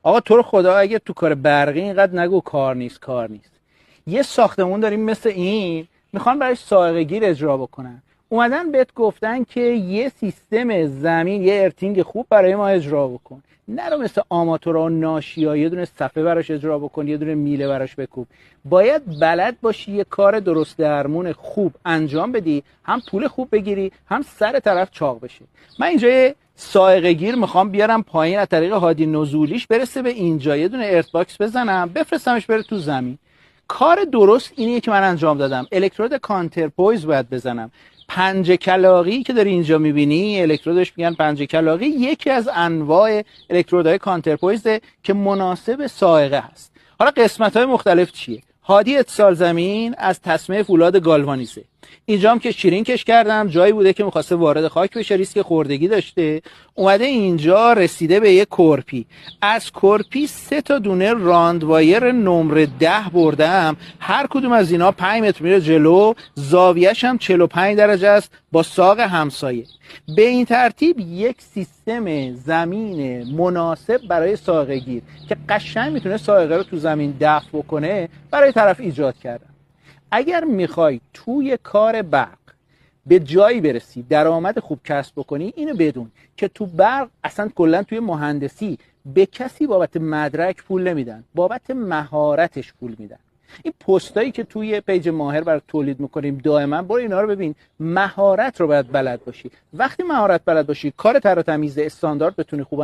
آقا تو رو خدا اگه تو کار برقی اینقدر نگو کار نیست کار نیست. یه ساختمون داریم مثل این، میخوان برای سائقه گیر اجرا بکنن، اومدن بهت گفتن که یه سیستم زمین، یه ارتینگ خوب برای ما اجرا بکن، نرو مثل آماتورا و ناشیا یه دونه صفحه براش اجرا بکن، یه دونه میله براش بکوب. باید بلد باشی یه کار درست درمون خوب انجام بدی، هم پول خوب بگیری، هم سر طرف چاق بشه. من اینجا یه سائقه گیر میخوام بیارم پایین، از طریق هادی نزولیش برسه به اینجا، یه دونه ارت باکس بزنم بفرستمش بره تو زمین. کار درست اینیه که من انجام دادم. الکترود کانترپویز باید بزنم. پنجه کلاغی که داری اینجا میبینی، الکترودش میگن پنجه کلاغی، یکی از انواع الکترودهای کانترپویزه که مناسب سائقه هست. حالا قسمت‌های مختلف چیه؟ هادی اتصال زمین از تسمه فولاد گالوانیزه. اینجا هم که شیرینکش کردم، جایی بوده که می‌خواسته وارد خاک بشه، ریسک خوردگی داشته، اومده اینجا رسیده به یک کرپی. از کرپی 3 تا دونه راند وایر نمره 10 بردم، هر کدوم از اینا 5 متر میره جلو، زاویه‌ش هم 45 درجه است با ساق همسایه. به این ترتیب یک سیستم زمین مناسب برای سائقه گیر که قشنگ میتونه سائقه رو تو زمین دفع بکنه برای طرف ایجاد کردم. اگر میخوای توی کار برق به جایی برسی، درآمد خوب کسب بکنی، اینو بدون که تو برق اصلا کلا توی مهندسی به کسی بابت مدرک پول نمیدن، بابت مهارتش پول میدن. این پستایی که توی پیج ماهر برای تولید میکنیم دائما برو اینا رو ببین. مهارت رو باید بلد باشی. وقتی مهارت بلد باشی، کار تر و تمیز استاندارد بتونی خوب